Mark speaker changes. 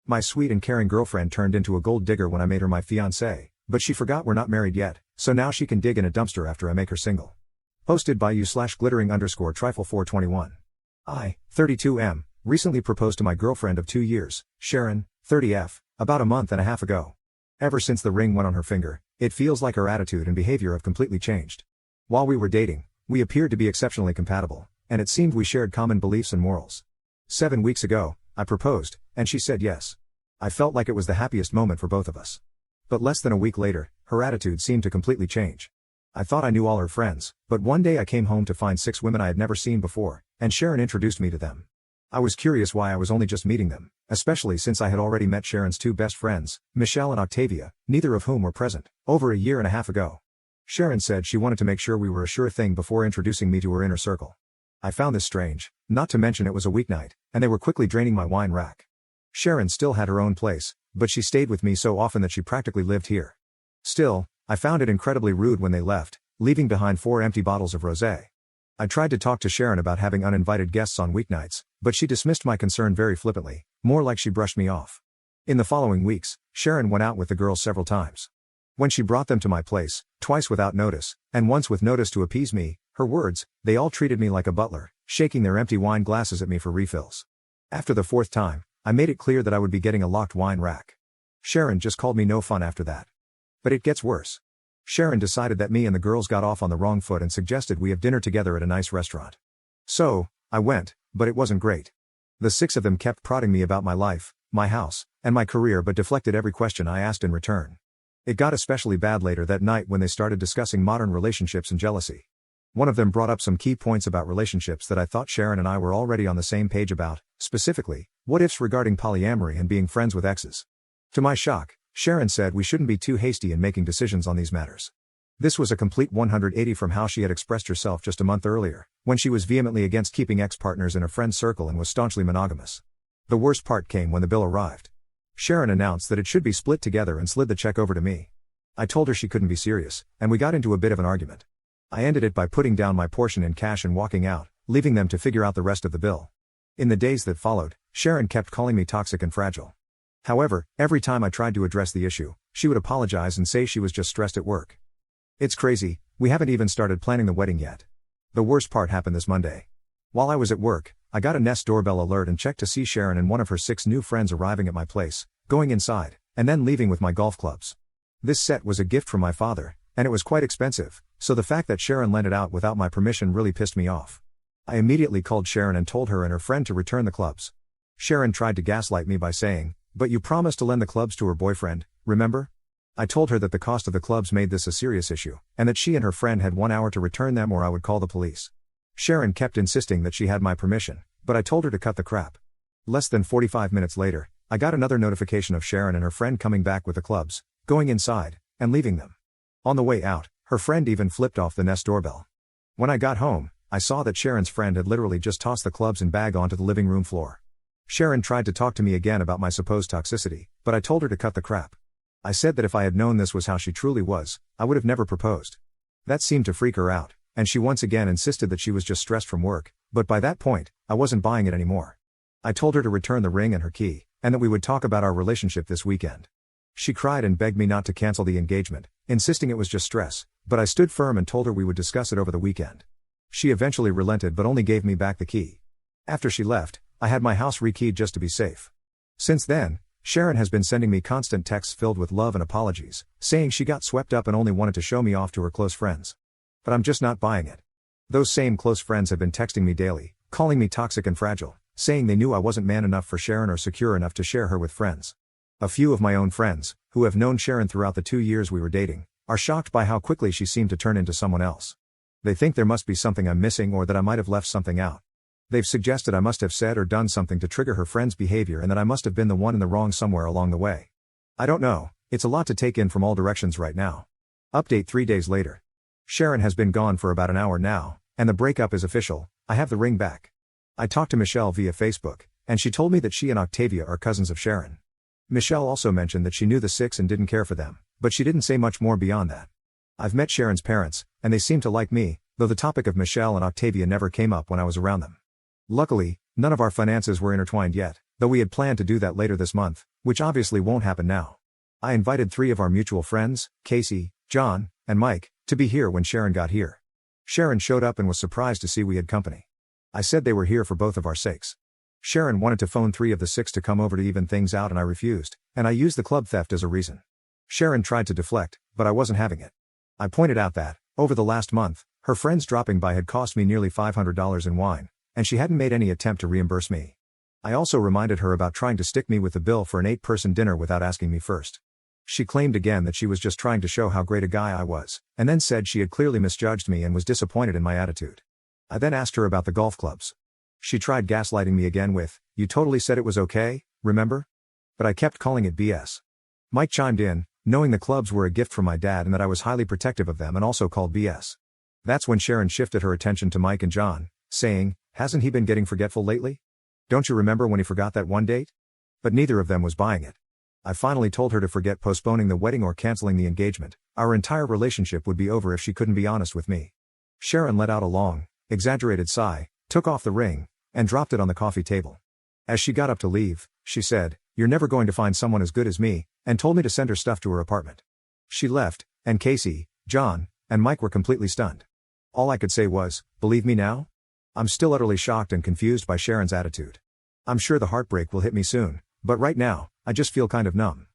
Speaker 1: My sweet and caring girlfriend turned into a gold digger when I made her my fiancé, but she forgot we're not married yet, so now she can dig in a dumpster after I make her single. Posted by you/glittering_trifle421. I, 32M, recently proposed to my girlfriend of 2 years, Sharon, 30F, about a month and a half ago. Ever since the ring went on her finger, it feels like her attitude and behavior have completely changed. While we were dating, we appeared to be exceptionally compatible, and it seemed we shared common beliefs and morals. 7 weeks ago, I proposed, and she said yes. I felt like it was the happiest moment for both of us. But less than a week later, her attitude seemed to completely change. I thought I knew all her friends, but one day I came home to find 6 women I had never seen before, and Sharon introduced me to them. I was curious why I was only just meeting them, especially since I had already met Sharon's 2 best friends, Michelle and Octavia, neither of whom were present, over a year and a half ago. Sharon said she wanted to make sure we were a sure thing before introducing me to her inner circle. I found this strange, not to mention it was a weeknight, and they were quickly draining my wine rack. Sharon still had her own place, but she stayed with me so often that she practically lived here. Still, I found it incredibly rude when they left, leaving behind 4 empty bottles of rosé. I tried to talk to Sharon about having uninvited guests on weeknights, but she dismissed my concern very flippantly, more like she brushed me off. In the following weeks, Sharon went out with the girls several times. When she brought them to my place, twice without notice, and once with notice to appease me, her words, they all treated me like a butler, shaking their empty wine glasses at me for refills. After the 4th time, I made it clear that I would be getting a locked wine rack. Sharon just called me no fun after that. But it gets worse. Sharon decided that me and the girls got off on the wrong foot and suggested we have dinner together at a nice restaurant. So, I went, but it wasn't great. The 6 of them kept prodding me about my life, my house, and my career but deflected every question I asked in return. It got especially bad later that night when they started discussing modern relationships and jealousy. One of them brought up some key points about relationships that I thought Sharon and I were already on the same page about, specifically, what-ifs regarding polyamory and being friends with exes. To my shock, Sharon said we shouldn't be too hasty in making decisions on these matters. This was a complete 180 from how she had expressed herself just a month earlier, when she was vehemently against keeping ex-partners in a friend circle and was staunchly monogamous. The worst part came when the bill arrived. Sharon announced that it should be split together and slid the check over to me. I told her she couldn't be serious, and we got into a bit of an argument. I ended it by putting down my portion in cash and walking out, leaving them to figure out the rest of the bill. In the days that followed, Sharon kept calling me toxic and fragile. However, every time I tried to address the issue, she would apologize and say she was just stressed at work. It's crazy, we haven't even started planning the wedding yet. The worst part happened this Monday. While I was at work, I got a Nest doorbell alert and checked to see Sharon and one of her 6 new friends arriving at my place, going inside, and then leaving with my golf clubs. This set was a gift from my father, and it was quite expensive, so the fact that Sharon lent it out without my permission really pissed me off. I immediately called Sharon and told her and her friend to return the clubs. Sharon tried to gaslight me by saying, "But you promised to lend the clubs to her boyfriend, remember?" I told her that the cost of the clubs made this a serious issue, and that she and her friend had 1 hour to return them or I would call the police. Sharon kept insisting that she had my permission, but I told her to cut the crap. Less than 45 minutes later, I got another notification of Sharon and her friend coming back with the clubs, going inside, and leaving them. On the way out, her friend even flipped off the Nest doorbell. When I got home, I saw that Sharon's friend had literally just tossed the clubs and bag onto the living room floor. Sharon tried to talk to me again about my supposed toxicity, but I told her to cut the crap. I said that if I had known this was how she truly was, I would have never proposed. That seemed to freak her out, and she once again insisted that she was just stressed from work, but by that point, I wasn't buying it anymore. I told her to return the ring and her key, and that we would talk about our relationship this weekend. She cried and begged me not to cancel the engagement, insisting it was just stress, but I stood firm and told her we would discuss it over the weekend. She eventually relented but only gave me back the key. After she left, I had my house rekeyed just to be safe. Since then, Sharon has been sending me constant texts filled with love and apologies, saying she got swept up and only wanted to show me off to her close friends. But I'm just not buying it. Those same close friends have been texting me daily, calling me toxic and fragile, saying they knew I wasn't man enough for Sharon or secure enough to share her with friends. A few of my own friends, who have known Sharon throughout the 2 years we were dating, are shocked by how quickly she seemed to turn into someone else. They think there must be something I'm missing or that I might have left something out. They've suggested I must have said or done something to trigger her friend's behavior and that I must have been the one in the wrong somewhere along the way. I don't know, it's a lot to take in from all directions right now. Update 3 days later. Sharon has been gone for about an hour now, and the breakup is official. I have the ring back. I talked to Michelle via Facebook, and she told me that she and Octavia are cousins of Sharon. Michelle also mentioned that she knew the 6 and didn't care for them, but she didn't say much more beyond that. I've met Sharon's parents, and they seem to like me, though the topic of Michelle and Octavia never came up when I was around them. Luckily, none of our finances were intertwined yet, though we had planned to do that later this month, Which obviously won't happen now. I invited 3 of our mutual friends, Casey, John, and Mike, to be here when Sharon got here. Sharon showed up and was surprised to see we had company. I said they were here for both of our sakes. Sharon wanted to phone 3 of the 6 to come over to even things out and I refused, and I used the club theft as a reason. Sharon tried to deflect, but I wasn't having it. I pointed out that, over the last month, her friends dropping by had cost me nearly $500 in wine, and she hadn't made any attempt to reimburse me. I also reminded her about trying to stick me with the bill for an 8-person dinner without asking me first. She claimed again that she was just trying to show how great a guy I was, and then said she had clearly misjudged me and was disappointed in my attitude. I then asked her about the golf clubs. She tried gaslighting me again with, "You totally said it was okay, remember?" But I kept calling it BS. Mike chimed in, knowing the clubs were a gift from my dad and that I was highly protective of them, and also called BS. That's when Sharon shifted her attention to Mike and John, saying, "Hasn't he been getting forgetful lately? Don't you remember when he forgot that one date?" But neither of them was buying it. I finally told her to forget postponing the wedding or canceling the engagement. Our entire relationship would be over if she couldn't be honest with me. Sharon let out a long, exaggerated sigh, took off the ring, and dropped it on the coffee table. As she got up to leave, she said, "You're never going to find someone as good as me," and told me to send her stuff to her apartment. She left, and Casey, John, and Mike were completely stunned. All I could say was, "Believe me now?" I'm still utterly shocked and confused by Sharon's attitude. I'm sure the heartbreak will hit me soon, but right now, I just feel kind of numb.